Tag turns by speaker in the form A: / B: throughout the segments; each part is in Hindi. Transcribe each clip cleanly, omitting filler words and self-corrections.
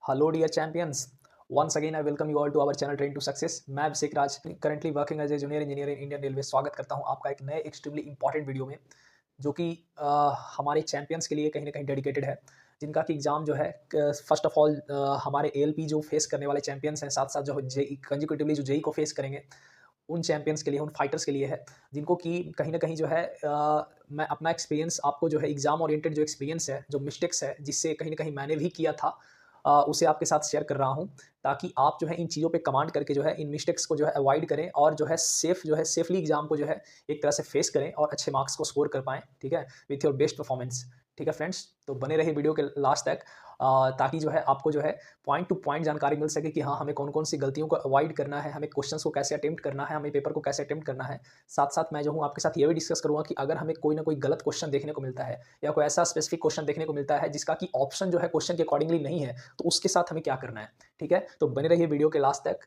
A: Hello, dear champions. Once again, I welcome you all to our channel Train to Success. मैं अभिषेक राज currently working as a junior engineer in Indian Railway। स्वागत करता हूं आपका एक नए extremely important वीडियो में, जो कि हमारे चैंपियंस के लिए कहीं ना कहीं डेडिकेटेड है, जिनका कि एग्ज़ाम जो है फर्स्ट ऑफ ऑल हमारे एएलपी जो फेस करने वाले चैंपियंस हैं, साथ साथ जो जेई कंजिक्यूटिवली जो जेई को फेस करेंगे, उन चैंपियंस के लिए, उन फाइटर्स के लिए है, जिनको कि कहीं ना कहीं जो है मैं अपना एक्सपीरियंस आपको जो है एग्ज़ाम ओरिएंटेड जो एक्सपीरियंस है, जो मिस्टेक्स है, जिससे कहीं ना कहीं मैंने भी किया था, उसे आपके साथ शेयर कर रहा हूँ, ताकि आप जो है इन चीज़ों पे कमांड करके जो है इन मिस्टेक्स को जो है अवॉइड करें और जो है सेफली एग्जाम को जो है एक तरह से फेस करें और अच्छे मार्क्स को स्कोर कर पाएँ, ठीक है, विथ योर बेस्ट परफॉर्मेंस। ठीक है फ्रेंड्स, तो बने रहिए वीडियो के लास्ट तक, ताकि जो है आपको जो है पॉइंट टू पॉइंट जानकारी मिल सके कि हाँ, हमें कौन कौन सी गलतियों को अवॉइड करना है, हमें क्वेश्चंस को कैसे अटेम्प्ट करना है, हमें पेपर को कैसे अटेम्प्ट करना है। साथ साथ मैं जो हूँ आपके साथ ये भी डिस्कस करूँगा कि अगर हमें कोई ना कोई गलत क्वेश्चन देखने को मिलता है या कोई ऐसा स्पेसिफिक क्वेश्चन देखने को मिलता है जिसका कि ऑप्शन जो है क्वेश्चन के अकॉर्डिंगली नहीं है, तो उसके साथ हमें क्या करना है। ठीक है, तो बने रहिए वीडियो के लास्ट तक।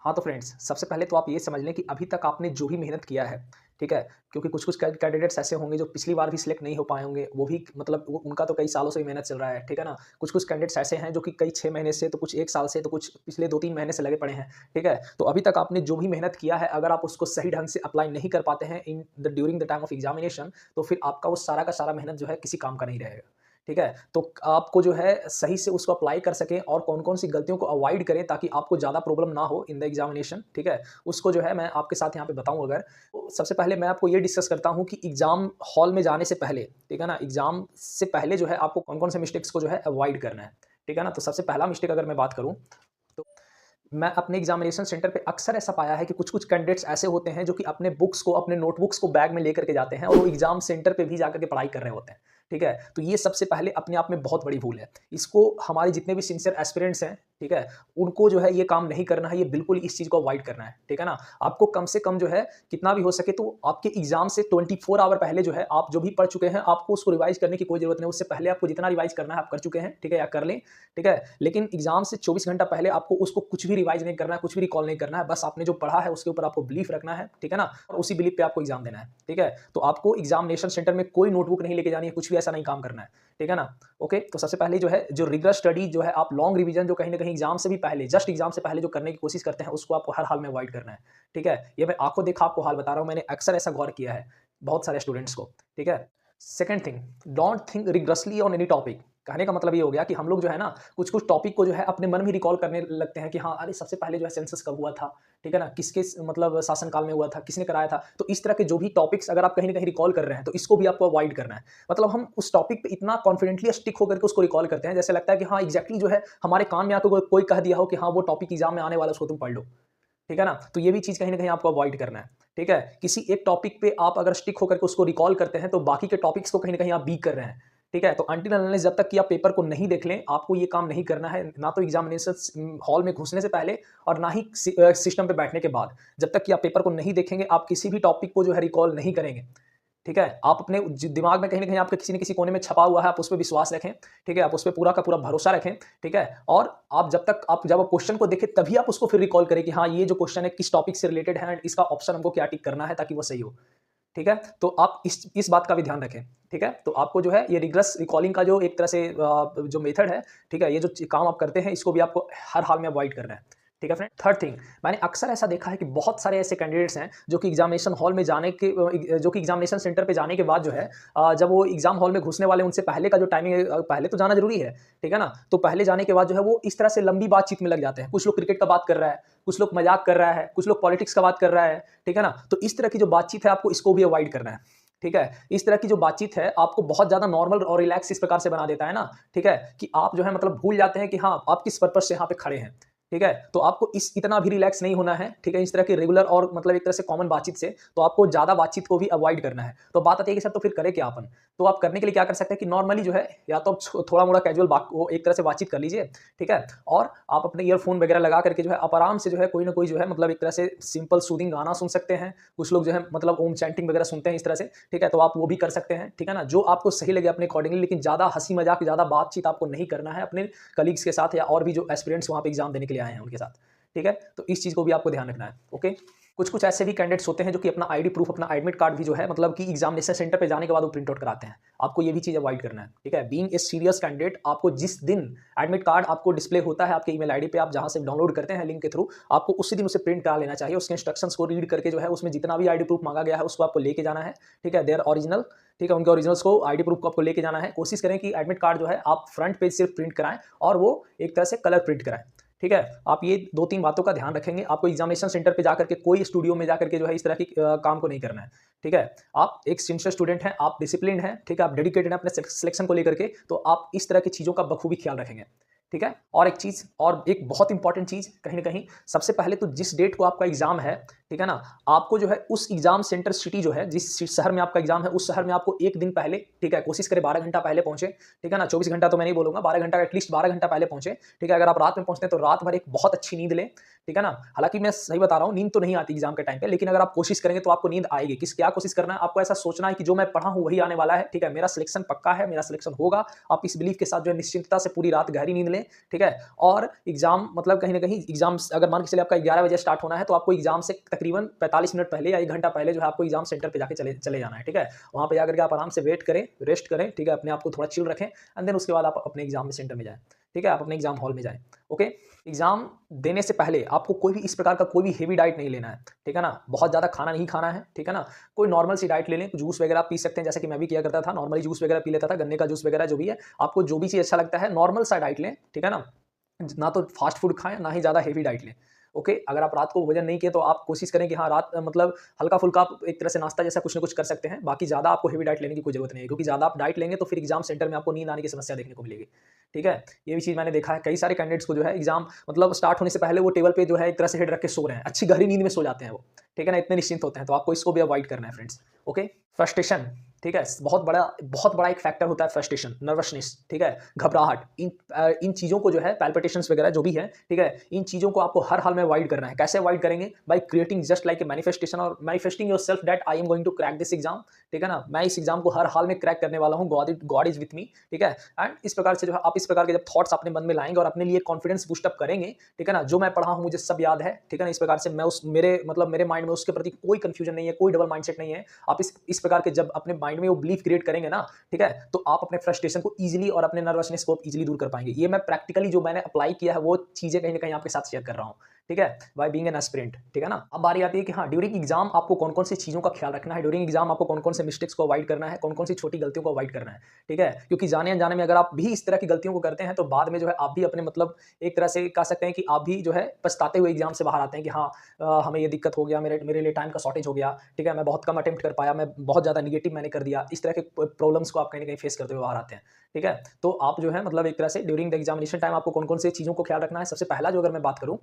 A: हाँ, तो फ्रेंड्स, सबसे पहले तो आप ये समझ लें कि अभी तक आपने जो भी मेहनत किया है, ठीक है, क्योंकि कुछ-कुछ कैंडिडेट्स ऐसे होंगे जो पिछली बार भी सिलेक्ट नहीं हो पाए होंगे, वो भी मतलब वो उनका तो कई सालों से ही मेहनत चल रहा है, ठीक है ना? कुछ-कुछ कैंडिडेट्स ऐसे हैं जो कि कई 6 महीने से, तो कुछ 1 साल से, तो कुछ पिछले 2-3 महीने से लगे पड़े हैं, ठीक है? तो अभी तक आपने जो भी मेहनत किया है, अगर आप उसको सही ढंग से अप्लाई नहीं कर पाते हैं during the time of examination, तो फिर आपका वो सारा का सारा मेहनत जो है किसी काम का नहीं रहेगा। ठीक है? तो आपको जो है सही से उसको अप्लाई कर सकें और कौन-कौन सी गलतियों को अवॉइड करें ताकि आपको ज़्यादा प्रॉब्लम ना हो इन द एग्जामिनेशन, ठीक है? उसको जो है मैं आपके साथ यहाँ पे बताऊँ अगर, तो सबसे पहले मैं आपको ये डिस्कस करता हूँ कि एग्ज़ाम हॉल में जाने से पहले, ठीक है ना? एग्ज़ाम से पहले जो है आपको कौन-कौन से मिस्टेक्स को जो है अवॉइड करना है, ठीक है ना? तो सबसे पहला मिस्टेक अगर मैं बात करूँ, तो मैं अपने एग्जामिनेशन सेंटर पे अक्सर ऐसा पाया है कि कुछ-कुछ कैंडिडेट्स ऐसे होते हैं जो कि अपने बुक्स को, अपने नोटबुक्स को बैग में लेकर के जाते हैं और वो एग्जाम सेंटर पे भी जाकर के पढ़ाई कर रहे होते हैं, ठीक है? तो ये सबसे पहले अपने आप में बहुत बड़ी भूल है। इसको हमारे जितने भी सिंसियर एस्पिरेंट्स हैं, ठीक है? उनको जो है ये काम नहीं करना है, ये बिल्कुल इस चीज़ को अवॉइड करना है, ठीक है ना? आपको कम से कम जो है कितना भी हो सके तो आपके एग्जाम से 24 आवर पहले जो है आप जो भी पढ़ चुके हैं, आपको उसको रिवाइज़ करने की कोई ज़रूरत नहीं है। उससे पहले आपको जितना रिवाइज़ करना है आप कर चुके हैं, ठीक है? या कर लें, ठीक है? लेकिन एग्जाम से 24 घंटा पहले आपको उसको कुछ भी रिवाइज़ नहीं करना है, कुछ भी रिकॉल नहीं करना है, बस आपने जो पढ़ा है उसके ऊपर आपको बिलीफ रखना है, ठीक है ना? और उसी बिलीफ पे आपको एग्ज़ाम देना है, ठीक है? तो आपको एग्ज़ामिनेशन सेंटर में कोई नोटबुक नहीं लेके जानी है, कुछ भी ऐसा नहीं काम करना है, ठीक है ना? ओके, तो सबसे पहले जो है, जो रिगरस स्टडी जो है, आप लॉन्ग रिवीजन जो कहीं न कहीं एग्ज़ाम से भी पहले, जस्ट एग्ज़ाम से पहले जो करने की कोशिश करते हैं, उसको आपको हर हाल में अवॉइड करना है, ठीक है? ये मैं आँखों देखा आपको हाल बता रहा हूँ, मैंने अक्सर ऐसा गौर किया है, बहुत सारे स्टूडेंट्स को, ठीक है? Second thing, don't think rigorously on any topic. कहने का मतलब ये हो गया कि हम लोग जो है ना, कुछ-कुछ टॉपिक को जो है अपने मन में रिकॉल करने लगते हैं कि हाँ, अरे सबसे पहले जो है सेंसस कब हुआ था, ठीक है ना? किसके मतलब शासनकाल में हुआ था, किसने कराया था? तो इस तरह के जो भी टॉपिक्स अगर आप कहीं न कहीं रिकॉल कर रहे हैं, तो इसको भी आपको अवॉइड करना है। मतलब हम उस टॉपिक पे इतना कॉन्फिडेंटली स्टिक होकर के उसको रिकॉल करते हैं, जैसे लगता है कि हाँ, एग्ज़ैक्टली जो है हमारे कान में आके कोई कह दिया हो कि हाँ, वो टॉपिक एग्ज़ाम में आने वाला है, उसको तुम पढ़ लो। ठीक है ना? तो ये भी चीज़ कहीं न कहीं आपको अवॉइड करना है, ठीक है? किसी एक टॉपिक पे आप अगर स्टिक होकर के उसको रिकॉल करते हैं, तो बाकी के टॉपिक्स को कहीं न कहीं आप वीक कर रहे हैं, ठीक है? तो अनटिल एंड अनलेस जब तक कि आप पेपर को नहीं देख लें, आपको ये काम नहीं करना है, ना तो एग्ज़ामिनेशंस हॉल में घुसने से पहले और ना ही सिस्टम पे बैठने के बाद। जब तक कि आप पेपर को नहीं देखेंगे, आप किसी भी टॉपिक को जो है रिकॉल नहीं करेंगे। ठीक है? आप अपने दिमाग में कहीं न कहीं आपके किसी न किसी कोने में छपा हुआ है, आप उस पे विश्वास रखें, ठीक है? आप उस पे पूरा का पूरा भरोसा रखें, ठीक है? और आप जब आप क्वेश्चन को देखें, तभी आप उसको फिर रिकॉल करें कि हाँ, ये जो क्वेश्चन है किस टॉपिक से रिलेटेड है एंड इसका ऑप्शन हमको क्या टिक करना है ताकि वो सही हो, ठीक है? तो आप इस बात का भी ध्यान रखें, ठीक है? तो आपको जो है ये रिग्रेस रिकॉलिंग का जो एक तरह से जो मेथड है, ठीक है? ये जो काम आप करते हैं, इसको भी आपको हर हाल में अवॉइड करना है, ठीक है फ्रेंड? थर्ड थिंग, मैंने अक्सर ऐसा देखा है कि बहुत सारे ऐसे कैंडिडेट्स हैं जो कि एग्जामिनेशन हॉल में जाने के जो कि एग्जामिनेशन सेंटर पे जाने के बाद जो है, जब वो एग्जाम हॉल में घुसने वाले उनसे पहले का जो टाइमिंग है, पहले तो जाना ज़रूरी है, ठीक है ना? तो पहले जाने के बाद जो है वो इस तरह से लंबी बातचीत में लग जाते हैं। कुछ लोग क्रिकेट का बात कर रहा है, कुछ लोग मज़ाक कर रहा है, कुछ लोग पॉलिटिक्स का बात कर रहा है, ठीक है ना? तो इस तरह की जो बातचीत है, आपको इसको भी अवॉइड करना है, ठीक है? इस तरह की जो बातचीत है, आपको बहुत ज़्यादा नॉर्मल और रिलैक्स इस प्रकार से बना देता है ना, ठीक है? कि आप जो है मतलब भूल जाते हैं कि हाँ, आप किस पर्पज़ से यहाँ पे खड़े हैं। ठीक है? तो आपको इतना भी रिलैक्स नहीं होना है, ठीक है? इस तरह की रेगुलर और मतलब एक तरह से कॉमन बातचीत से, तो आपको ज़्यादा बातचीत को भी अवॉइड करना है। तो बात आती है कि सर तो फिर करें क्या अपन? तो आप करने के लिए क्या कर सकते हैं कि नॉर्मली जो है, या तो आप थोड़ा-मोड़ा कैजुअल वो एक तरह से बातचीत कर लीजिए, ठीक है? और आप अपने ईयरफ़ोन वगैरह लगा करके जो है, आप आराम से जो है कोई ना कोई जो है मतलब एक तरह से सिंपल सूदिंग गाना सुन सकते हैं। कुछ लोग जो है मतलब ओम चैंटिंग वगैरह सुनते हैं इस तरह से, ठीक है? तो आप वो भी कर सकते हैं, ठीक है ना? जो आपको सही लगे अपने अकॉर्डिंगली, लेकिन ज़्यादा हँसी-मज़ाक, ज़्यादा बातचीत आपको नहीं करना है अपने कलीग्स के साथ या और भी जो एस्पिरेंट्स वहाँ पे एग्ज़ाम देने के लिए आए हैं उनके साथ। ठीक है? तो इस चीज़ को भी आपको ध्यान रखना है, ओके? कुछ ऐसे भी कैंडिडेट्स होते हैं जो कि अपना आईडी प्रूफ, अपना एडमिट कार्ड भी जो है मतलब कि एग्जामिनेशन सेंटर पे जाने के बाद वो प्रिंट आउट कराते हैं। आपको ये भी चीज़ अवॉइड करना है, ठीक है। बीइंग ए सीरियस कैंडिडेट, आपको जिस दिन एडमिट कार्ड आपको डिस्प्ले होता है आपके ईमेल आईडी पे, आप जहां से डाउनलोड करते हैं लिंक के थ्रू, आपको उसी दिन उसे प्रिंट करा लेना चाहिए। उसके इंस्ट्रक्शंस को रीड करके जो है उसमें जितना भी आईडी प्रूफ मांगा गया है उसको आपको लेके जाना है, ठीक है। देयर ओरिजिनल, ठीक है, उनके ओरिजिनल्स को, आईडी प्रूफ को आपको लेके जाना है। कोशिश करें कि एडमिट कार्ड जो है आप फ्रंट पेज सिर्फ प्रिंट कराएं और वो एक तरह से कलर प्रिंट कराएं, ठीक है। आप ये 2-3 बातों का ध्यान रखेंगे। आपको एग्जामिनेशन सेंटर पे जाकर के कोई स्टूडियो में जाकर के जो है इस तरह की काम को नहीं करना है, ठीक है। आप एक सिंसियर स्टूडेंट हैं, आप डिसिप्लिन हैं, ठीक है, आप डेडिकेटेड हैं अपने सिलेक्शन को लेकर के, तो आप इस तरह की चीज़ों का बखूबी ख्याल रखेंगे, ठीक है। और एक चीज़, और एक बहुत इंपॉर्टेंट चीज़, कहीं ना कहीं सबसे पहले तो जिस डेट को आपका एग्जाम है, ठीक है ना, आपको जो है उस एग्जाम सेंटर सिटी जो है, जिस शहर में आपका एग्जाम है, उस शहर में आपको एक दिन पहले, ठीक है, कोशिश करें 12 घंटा पहले पहुंचे, ठीक है ना। 24 घंटा तो मैं नहीं बोलूंगा, 12 घंटा, एटलीस्ट 12 घंटा पहले पहुंचे, ठीक है। अगर आप रात में पहुंचते हैं तो रात भर एक बहुत अच्छी नींद लें, ठीक है ना। हालांकि मैं सही बता रहा हूं, नींद तो नहीं आती एग्जाम के टाइम पे, लेकिन अगर आप कोशिश करेंगे तो आपको नींद आएगी। क्या कोशिश करना है, आपको ऐसा सोचना है कि जो मैं पढ़ा हूं वही आने वाला है, ठीक है, मेरा सिलेक्शन पक्का है, मेरा सिलेक्शन होगा। आप इस बिलीफ के साथ जो है निश्चिंतता से पूरी रात गहरी नींद लें, ठीक है। और एग्जाम मतलब कहीं ना कहीं एग्जाम अगर मान के चलिए आपका 11 बजे स्टार्ट होना है, तो आपको एग्जाम से तकरीबन 45 मिनट पहले या 1 घंटा पहले जो है आपको एग्जाम सेंटर पे जाके चले जाना है, ठीक है। वहां पे जाकर के आप आराम से वेट करें, रेस्ट करें, ठीक है, अपने आप को थोड़ा चिल रखें, एंड देन उसके बाद आप अपने एग्जाम सेंटर में जाएं, ठीक है, आप अपने एग्जाम हॉल में जाएं, ओके। एग्जाम देने से पहले आपको कोई भी इस प्रकार का कोई भी हेवी डाइट नहीं लेना है, ठीक है ना। बहुत ज़्यादा खाना नहीं खाना है, ठीक है ना। कोई नॉर्मल सी डाइट ले लें, जूस वगैरह पी सकते हैं, जैसे कि मैं भी किया करता था, नॉर्मली जूस वगैरह पी लेता था, गन्ने का जूस वगैरह जो भी है, आपको जो भी चीज़ अच्छा लगता है नॉर्मल सा डाइट लें, ठीक है ना। ना तो फास्ट फूड खाएं, ना ही ज़्यादा हेवी डाइट लें, ओके। अगर आप रात को भोजन नहीं किए तो आप कोशिश करें कि हाँ रात मतलब हल्का फुल्का आप एक तरह से नाश्ता जैसा कुछ ना कुछ कर सकते हैं। बाकी ज़्यादा आपको हेवी डाइट लेने की कोई जरूरत नहीं है, क्योंकि ज़्यादा आप डाइट लेंगे तो फिर एग्जाम सेंटर में आपको नींद आने की समस्या देखने को मिलेगी, ठीक है। ये भी चीज़ मैंने देखा है, कई सारे कैंडिडेट्स को जो है एग्जाम मतलब स्टार्ट होने से पहले वो टेबल पे जो है एक तरह से हेड रख के सो रहे हैं, अच्छी गहरी नींद में सो जाते हैं वो, ठीक है ना, इतने निश्चिंत होते हैं। तो आपको इसको भी अवॉइड करना है फ्रेंड्स, ओके। फ्रस्ट्रेशन, ठीक है, बहुत बड़ा एक फैक्टर होता है फ्रस्ट्रेशन, नर्वसनेस, ठीक है, घबराहट। इन चीज़ों को जो है पैल्पिटेशंस वगैरह जो भी है, ठीक है, इन चीज़ों को आपको हर हाल में अवॉइड करना है। कैसे अवॉइड करेंगे? By creating just like a manifestation और manifesting yourself that I am going to crack this exam, ठीक है ना। मैं इस एग्जाम को हर हाल में क्रैक करने वाला हूँ, गॉड इज विथ मी, ठीक है। एंड इस प्रकार से जो है आप इस प्रकार के जब थॉट्स अपने मन में लाएंगे और अपने लिए कॉन्फिडेंस बूस्टअप करेंगे, ठीक है ना, जो मैं पढ़ा हूँ मुझे सब याद है, ठीक है ना। इस प्रकार से मैं उस मेरे माइंड में उसके प्रति कोई कंफ्यूजन नहीं है, कोई डबल माइंडसेट नहीं है। आप इस प्रकार के जब अपने माइंड में वो बिलीफ क्रिएट करेंगे ना, ठीक है, तो आप अपने फ्रस्ट्रेशन को इजीली और अपने नर्वसनेस को इजीली दूर कर पाएंगे। ये मैं प्रैक्टिकली जो मैंने अप्लाई किया है वो चीजें कहीं ना कहीं आपके साथ शेयर कर रहा हूँ, ठीक है, बाय बीइंग एन एस्पिरेंट, ठीक है ना। अब बारी आती है कि हाँ ड्यूरिंग एग्जाम आपको कौन कौन सी चीज़ों का ख्याल रखना है, ड्यूरिंग एग्जाम आपको कौन कौन से मिस्टेक्स को अवॉइड करना है, कौन कौन सी छोटी गलतियों को अवॉइड करना है, ठीक है। क्योंकि जाने अनजाने में अगर आप भी इस तरह की गलतियों को करते हैं तो बाद में जो है आप भी अपने मतलब एक तरह से कह सकते हैं कि आप भी जो है पछताते हुए एग्जाम से बाहर आते हैं कि हाँ हमें ये दिक्कत हो गया, मेरे लिए टाइम का शॉर्टेज हो गया, ठीक है, मैं बहुत कम अटेम्प्ट कर पाया, मैं बहुत ज़्यादा निगेटिव मैंने कर दिया। इस तरह के प्रॉब्लम्स को आप कहीं ना कहीं फेस करते हुए बाहर आते हैं, ठीक है। तो आप जो है मतलब एक तरह से ड्यूरिंग द एग्जामिनेशन टाइम आपको कौन कौन से चीज़ों को ख्याल रखना है। सबसे पहला जो अगर मैं बात करूँ,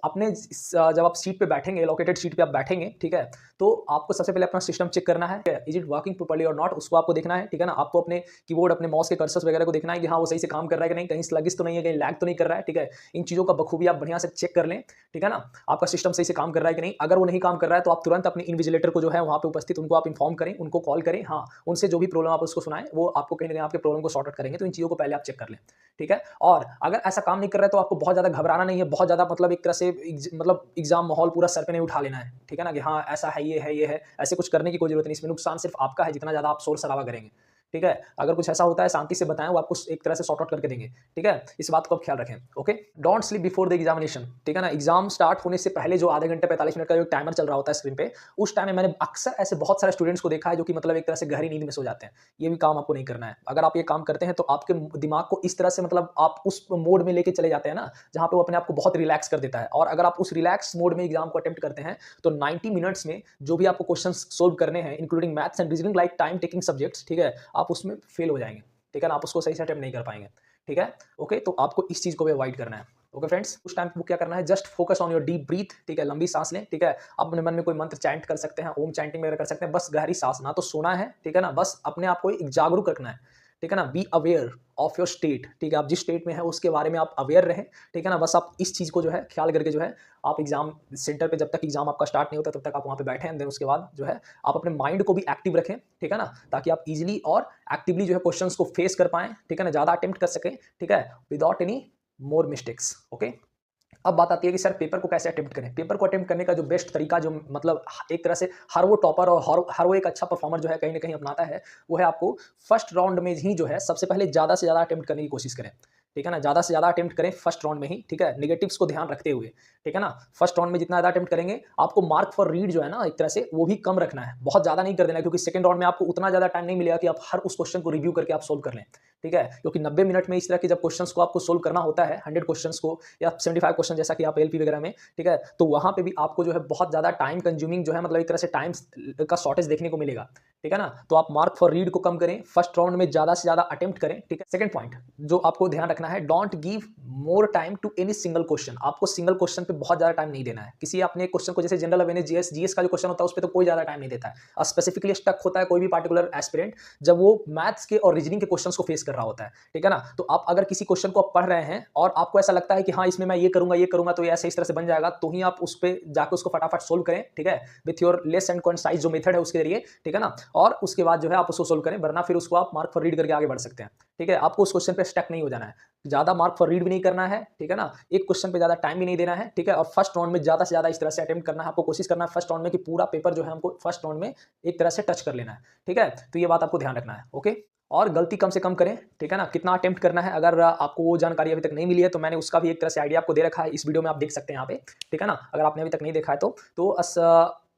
A: अपने जब आप सीट पे बैठेंगे, लोकेटेड सीट पे आप बैठेंगे, ठीक है, तो आपको सबसे पहले अपना सिस्टम चेक करना है, इज इट वर्किंग प्रॉपर्ली और नॉट, उसको आपको देखना है, ठीक है ना। आपको अपने कीबोर्ड, अपने माउस के कर्सर्स वगैरह को देखना है कि हाँ वो सही से काम कर रहा है कि नहीं, कहीं स्लगिश तो नहीं है, कहीं लैग तो नहीं कर रहा है, ठीक है। इन चीज़ों का बखूबी आप बढ़िया से चेक कर लें, ठीक है ना। आपका सिस्टम सही से काम कर रहा है कि नहीं। अगर वो नहीं काम कर रहा है तो आप तुरंत अपने इन्विजिलेटर को जो है वहाँ पे उपस्थित उनको आप इन्फॉर्म करें, उनको कॉल करें, हाँ उनसे जो भी प्रॉब्लम आप उसको सुनाएं, वो आपको कहीं ना कहीं आपके प्रॉब्लम को सॉर्ट आउट करेंगे। तो इन चीज़ों को पहले आप चेक कर लें, ठीक है। और अगर ऐसा काम नहीं कर रहा है तो आपको बहुत ज़्यादा घबराना नहीं है, बहुत ज़्यादा मतलब एक तरह से मतलब एग्जाम माहौल पूरा सर पे नहीं उठा लेना है, ठीक है ना, कि हाँ ऐसा है, ये है, ऐसे कुछ करने की कोई जरूरत नहीं। इसमें नुकसान सिर्फ आपका है जितना ज़्यादा आप शोर शराबा करेंगे, ठीक है। अगर कुछ ऐसा होता है शांति से बताएं, वो आपको एक तरह से सॉर्ट आउट करके देंगे, ठीक है। इस बात को आप ख्याल रखें, okay. Don't sleep before the examination, ठीक है ना। एग्जाम स्टार्ट होने से पहले जो आधे घंटे 45 मिनट का जो टाइमर चल रहा होता है स्क्रीन पे, उस टाइम में मैंने अक्सर ऐसे बहुत सारे स्टूडेंट्स को देखा है जो कि मतलब एक तरह से गहरी नींद में सो जाते हैं। ये भी काम आपको नहीं करना है। अगर आप ये काम करते हैं तो आपके दिमाग को इस तरह से मतलब आप उस मोड में लेके चले जाते हैं ना, जहां पे वो अपने आप को बहुत रिलैक्स कर देता है। और अगर आप उस रिलैक्स मोड में एग्जाम को अटेम्प्ट करते हैं तो 90 मिनट्स में जो भी आपको क्वेश्चन सोल्व करने हैं, including maths and reasoning like time taking subjects, ठीक है, आप उसमें फेल हो जाएंगे, ठीक है ना। आप उसको सही से अटेम्प्ट नहीं कर पाएंगे, ठीक है, ओके। तो आपको इस चीज को भी अवॉइड करना है, ओके फ्रेंड्स। उस टाइम को क्या करना है, just focus on your deep breath, ठीक है, लंबी सांस लें, ठीक है। अपने मन में कोई मंत्र चैंट कर सकते हैं, ओम चैंटिंग वगैरह कर सकते हैं, बस गहरी सांस, ना तो सोना है, ठीक है ना, बस अपने आप को एक जागरूक रखना है, ठीक है ना। Be aware of your state, ठीक है, आप जिस स्टेट में है उसके बारे में आप अवेयर रहें, ठीक है ना। बस आप इस चीज़ को जो है ख्याल करके जो है आप एग्जाम सेंटर पे जब तक एग्जाम आपका स्टार्ट नहीं होता तब तक आप वहाँ पे बैठे हैं। देन उसके बाद जो है आप अपने माइंड को भी एक्टिव रखें, ठीक है ना, ताकि आप इजीली और एक्टिवली जो है क्वेश्चंस को फेस कर पाएं, ठीक है ना, ज़्यादा अटेम्प्ट कर सकें, ठीक है, without any more mistakes, okay. अब बात आती है कि सर पेपर को कैसे अटेम्प्ट करें। पेपर को अटेम्प्ट करने का जो बेस्ट तरीका, जो मतलब एक तरह से हर वो टॉपर और हर वो एक अच्छा परफॉर्मर जो है कहीं न कहीं अपनाता है, वो है आपको फर्स्ट राउंड में ही जो है सबसे पहले ज़्यादा से ज़्यादा अटेम्प्ट करने की कोशिश करें। ठीक है ना? ज़्यादा से ज़्यादा अटेम्प्ट करें फर्स्ट राउंड में ही, ठीक है? नेगेटिव्स को ध्यान रखते हुए, ठीक है ना? फर्स्ट राउंड में जितना ज़्यादा अटेम्प्ट करेंगे, आपको मार्क फॉर रीड जो है ना एक तरह से वो भी कम रखना है। बहुत ज़्यादा नहीं कर देना है, क्योंकि सेकंड राउंड में आपको उतना ज़्यादा टाइम नहीं मिलेगा कि आप हर उस क्वेश्चन को रिव्यू करके आप सोल्व कर लें। ठीक है? क्योंकि 90 मिनट में इस तरह के जब क्वेश्चंस को आपको सोल्व करना होता है, 100 क्वेश्चंस को या 75 क्वेश्चन जैसा कि आप एलपी वगैरह में, ठीक है? तो वहाँ पे भी आपको जो है बहुत ज़्यादा टाइम कंज्यूमिंग जो है मतलब एक तरह से टाइम का शॉर्टेज देखने को मिलेगा। ठीक है ना? तो आप मार्क फॉर रीड को कम करें, फर्स्ट राउंड में ज़्यादा से ज़्यादा अटेम्प्ट करें। ठीक है? सेकंड पॉइंट जो आपको ध्यान रखना है, don't give more time to any single question. आपको सिंगल क्वेश्चन पे बहुत ज़्यादा टाइम नहीं देना है। किसी आपने क्वेश्चन को, जैसे जनरल अवेयरनेस, जीएस का जो क्वेश्चन होता है उस पे तो कोई ज़्यादा टाइम नहीं देता है। और स्पेसिफिकली स्टक होता है कोई भी पार्टिकुलर एस्पिरेंट जब वो मैथ्स के और रीजनिंग के क्वेश्चंस को फेस कर रहा होता है। ठीक है ना? तो आप अगर किसी क्वेश्चन को आप पढ़ रहे हैं और आपको ऐसा लगता है कि हाँ इसमें मैं ये करूंगा तो ये ऐसे इस तरह से बन जाएगा, तो ही आप उस पे जाकर उसको फटाफट सोल्व करें। ठीक है? With your less and concise जो मेथड है उसके जरिए। ठीक है ना? और उसके बाद जो है आप उसको सोल्व करें, वरना फिर उसको आप मार्क फॉर रीड करके आगे बढ़ सकते हैं। ठीक है? आपको उस क्वेश्चन पे स्टक नहीं हो जाना है, ज़्यादा मार्क फॉर रीड भी नहीं करना है। ठीक है ना? एक क्वेश्चन पे ज़्यादा टाइम भी नहीं देना है। ठीक है? और फर्स्ट राउंड में ज़्यादा से ज़्यादा इस तरह से अटेम्प्ट करना है। आपको कोशिश करना है फर्स्ट राउंड में कि पूरा पेपर जो है हमको फर्स्ट राउंड में एक तरह से टच कर लेना है। ठीक है? तो ये बात आपको ध्यान रखना है। ओके? और गलती कम से कम करें। ठीक है ना? कितना अटेम्प्ट करना है, अगर आपको वो जानकारी अभी तक नहीं मिली है तो मैंने उसका भी एक तरह से आइडिया आपको दे रखा है, इस वीडियो में आप देख सकते हैं यहाँ पे। ठीक है ना? अगर आपने अभी तक नहीं देखा है तो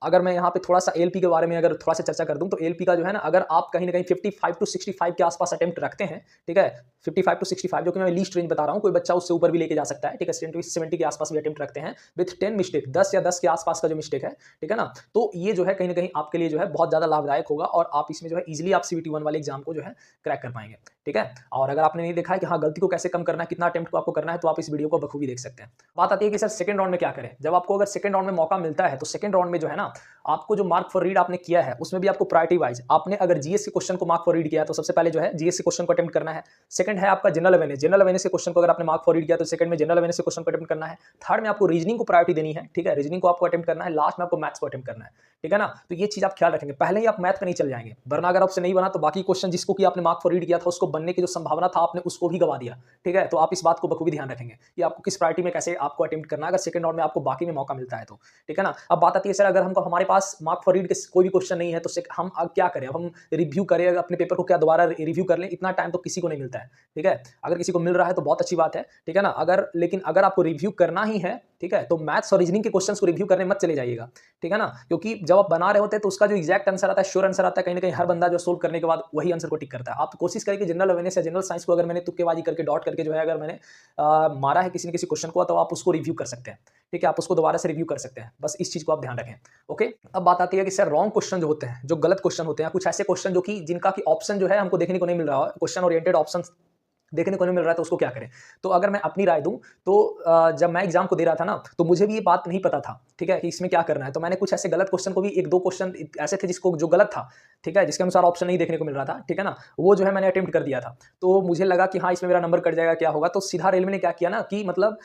A: अगर मैं यहाँ पे थोड़ा-सा एलपी के बारे में अगर थोड़ा-सा चर्चा कर दूँ, तो एलपी का जो है ना, अगर आप कहीं न कहीं 55 टू 65 के आस-पास अटेम्प्ट रखते हैं, ठीक है? 55 टू 65 जो कि मैं लीस्ट रेंज बता रहा हूँ, कोई बच्चा उससे ऊपर भी लेके जा सकता है, ठीक है? 70 के आस-पास भी अटेम्प्ट रखते हैं विथ 10 मिस्टेक, 10 या 10 के आस-पास का जो मिस्टेक है, ठीक है ना? तो ये जो है कहीं न कहीं आपके लिए जो है बहुत ज़्यादा लाभदायक होगा और आप इसमें जो है ईज़िली आप सीबीटी 1 वाले एग्ज़ाम को जो है क्रैक कर पाएँगे, ठीक है? और अगर आपने नहीं देखा है कि हाँ, गलती को कैसे कम करना है, कितना अटेम्प्ट को आपको करना है, तो आप इस वीडियो को बखूबी देख सकते हैं। बात आती है कि सर सेकंड राउंड में क्या करें? जब आपको अगर सेकंड राउंड में मौका मिलता है, तो सेकंड राउंड में जो है ना, आपको जो मार्क फॉर रीड आपने किया है, उसमें भी आपको प्रायोरिटी वाइज, आपने अगर जीएस के क्वेश्चन को मार्क फॉर रीड किया है, तो सबसे पहले जो है जीएस के क्वेश्चन को अटेम्प्ट करना है। सेकंड है आपका जनरल अवेयरनेस के क्वेश्चन को अगर आपने मार्क फॉर रीड किया, तो सेकंड में जनरल अवेयरनेस के क्वेश्चन को अटेम्प्ट करना है। थर्ड में आपको रीजनिंग को प्रायोरिटी देनी है, ठीक है? रीजनिंग को आपको अटेम्प्ट करना है। लास्ट में आपको मैथ्स को अटेम्प्ट करना है, ठीक है ना? तो ये चीज़ आप ख्याल रखेंगे। पहले ही आप मैथ पे नहीं चल जाएंगे, वरना अगर आपसे नहीं बना तो बाकी क्वेश्चन जिसको कि आपने मार्क फॉर रीड किया था, उसको बनने की जो संभावना था आपने उसको भी गवा दिया, ठीक है? तो आप इस बात को बखूबी ध्यान रखेंगे कि आपको किस प्रायोरिटी में कैसे आपको अटेम्प्ट करना है, अगर सेकंड राउंड में आपको बाकी में मौका मिलता है तो, ठीक है ना? अब बात आती है सर, अगर हमको हमारे पास मार्क फॉर रीड के कोई भी क्वेश्चन नहीं है, तो हम अब क्या करें? अब हम रिव्यू करें अपने पेपर को, क्या दोबारा रिव्यू कर लें? इतना टाइम तो किसी को नहीं मिलता है, ठीक है? अगर किसी को मिल रहा है तो बहुत अच्छी बात है, ठीक है ना? लेकिन अगर आपको रिव्यू करना ही है, ठीक है? तो मैथ्स और रीजनिंग के क्वेश्चंस को रिव्यू करने मत चले जाइएगा, ठीक है ना? क्योंकि जब आप बना रहे होते हैं तो उसका जो एग्जैक्ट आंसर आता है, श्योर आंसर आता है, कहीं न कहीं हर बंदा जो सोल्व करने के बाद वही आंसर को टिक करता है। आप कोशिश करें कि जनरल अवेयरनेस या जनरल साइंस को अगर मैंने तुक्केबाजी करके डॉट करके जो है अगर मैंने मारा है किसी न किसी क्वेश्चन को, तो आप उसको रिव्यू कर सकते हैं, ठीक है? आप उसको दोबारा से रिव्यू कर सकते हैं। बस इस चीज़ को आप ध्यान रखें, ओके? अब बात आती है कि सर रॉन्ग क्वेश्चन जो होते हैं, जो गलत क्वेश्चन होते हैं, कुछ ऐसे क्वेश्चन जो कि जिनका कि ऑप्शन जो है हमको देखने को नहीं मिल रहा है, क्वेश्चन ओरिएंटेड ऑप्शंस देखने को नहीं मिल रहा है, तो उसको क्या करें? तो अगर मैं अपनी राय दूँ, तो जब मैं एग्ज़ाम को दे रहा था ना, तो मुझे भी ये बात नहीं पता था, ठीक है? कि इसमें क्या करना है। तो मैंने कुछ ऐसे गलत क्वेश्चन को भी 1-2 क्वेश्चन ऐसे थे जिसको जो गलत था, ठीक है? जिसके अनुसार ऑप्शन नहीं देखने को मिल रहा था, ठीक है ना? वो जो है मैंने अटेम्प्ट कर दिया था। तो मुझे लगा कि हाँ, इसमें मेरा नंबर कट जाएगा, क्या होगा? तो सीधा रेलवे ने क्या किया ना कि मतलब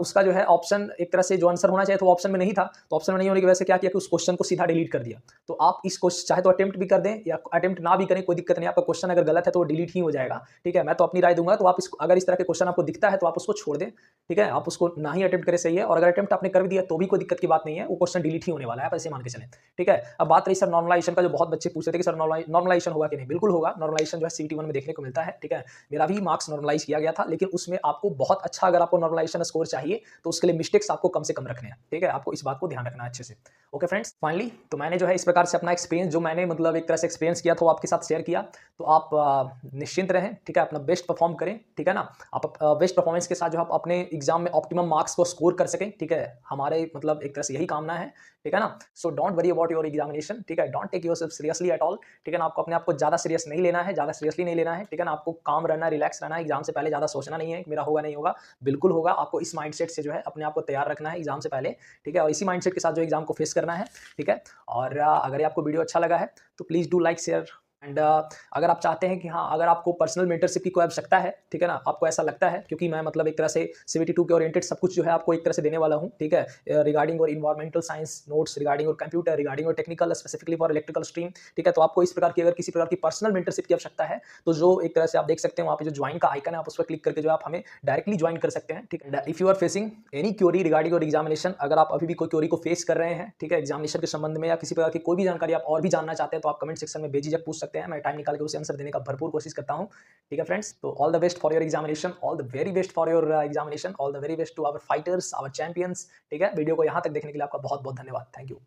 A: उसका जो है ऑप्शन एक तरह से जो आंसर होना चाहिए था वो ऑप्शन में नहीं था। तो ऑप्शन में नहीं होने की वजह से क्या किया कि उस क्वेश्चन को सीधा डिलीट कर दिया। तो आप इस चाहे तो अटेम्प्ट भी कर दें या अटेम्प्ट ना भी करें, कोई दिक्कत नहीं। आपका क्वेश्चन अगर गलत है तो वो डिलीट ही हो जाएगा, ठीक है? मैं तो अपनी राय दूँगा, तो आप अगर इस तरह के क्वेश्चन आपको दिखता है तो आप उसको छोड़ दें, ठीक है? आप उसको ना ही अटेम्प्ट करें, सही है। और अगर अटेम्प्ट आपने कर भी दिया तो भी कोई दिक्कत की बात नहीं है, वो क्वेश्चन डिलीट ही होने वाला है, आप ऐसे मान के चलें, ठीक है? अब बात रही सर नॉर्मलाइजेशन का, जो बहुत बच्चे पूछ रहे थे कि सर नॉर्मलाइजेशन होगा कि नहीं? बिल्कुल होगा। नॉर्मलाइजेशन जो है सीबीटी 1 में देखने को मिलता है, ठीक है? मेरा भी मार्क्स नॉर्मलाइज किया गया था, लेकिन उसमें आपको बहुत अच्छा, अगर आपको नॉर्मलाइजेशन स्कोर चाहिए तो उसके लिए मिस्टेक्स आपको कम से कम रखने हैं, ठीक है? आपको इस बात को ध्यान रखना है अच्छे से। ओके फ्रेंड्स, फाइनली तो मैंने जो है इस प्रकार से अपना एक्सपीरियंस, जो मैंने मतलब एक तरह से एक्सपीरियंस किया था, वो आपके साथ शेयर किया। तो आप निश्चिंत रहें, ठीक है? अपना बेस्ट परफॉर्म करें, ठीक है ना? आप बेस्ट परफॉर्मेंस के साथ जो आप अपने एग्जाम में ऑप्टिमम मार्क्स को स्कोर कर सकें, ठीक है? हमारे मतलब एक तरह से यही कामना है, ठीक है ना? So don't worry about your examination, ठीक है? Don't take yourself seriously at all, ठीक है ना? आपको अपने आप को ज़्यादा सीरियस नहीं लेना है, ज़्यादा सीरियसली नहीं लेना है, ठीक है ना? आपको काम रहना है, रिलैक्स रहना है। एग्जाम से पहले ज़्यादा सोचना नहीं है कि मेरा होगा नहीं होगा, बिल्कुल होगा। आपको इस माइंडसेट से जो है अपने आप को तैयार रखना है एग्जाम से पहले, ठीक है? और इसी माइंडसेट के साथ जो एग्जाम को फेस करना है, ठीक है? और अगर आपको वीडियो अच्छा लगा है तो please do like, share and अगर आप चाहते हैं कि हाँ, अगर आपको पर्सनल मेंटरशिप की कोई आवश्यकता है, ठीक है ना, आपको ऐसा लगता है, क्योंकि मैं मतलब एक तरह से सीबीटी 2 के ओरिएंटेड सब कुछ जो है आपको एक तरह से देने वाला हूँ, ठीक है, रिगार्डिंग और इन्वायरमेंटल साइंस नोट्स, रिगार्डिंग और कंप्यूटर, रिगार्डिंग और technical specifically for electrical stream, ठीक है। तो आपको इस प्रकार की अगर किसी प्रकार की पर्सनल मेंटरशिप की आवश्यकता है, तो जो एक तरह से आप देख सकते हैं वहाँ पे जो ज्वाइन का आइकन है, आप उस पर क्लिक करके जो आप हमें डायरेक्टली ज्वाइन कर सकते हैं, ठीक है। If you are facing any query regarding your examination, अगर आप अभी भी कोई क्वेरी को फेस कर रहे हैं, ठीक है, एग्जामिनेशन के संबंध में या किसी प्रकार की कोई भी जानकारी आप और भी जानना चाहते हैं, तो आप कमेंट सेक्शन में बेझिझक पूछ सकते हैं। मैं टाइम निकाल के उसे आंसर देने का भरपूर कोशिश करता हूँ, ठीक है फ्रेंड्स। तो all the best for your examination, all the very best for your examination, all the very best to our fighters, our champions, ठीक है। वीडियो को यहाँ तक देखने के लिए आपका बहुत बहुत धन्यवाद। Thank you.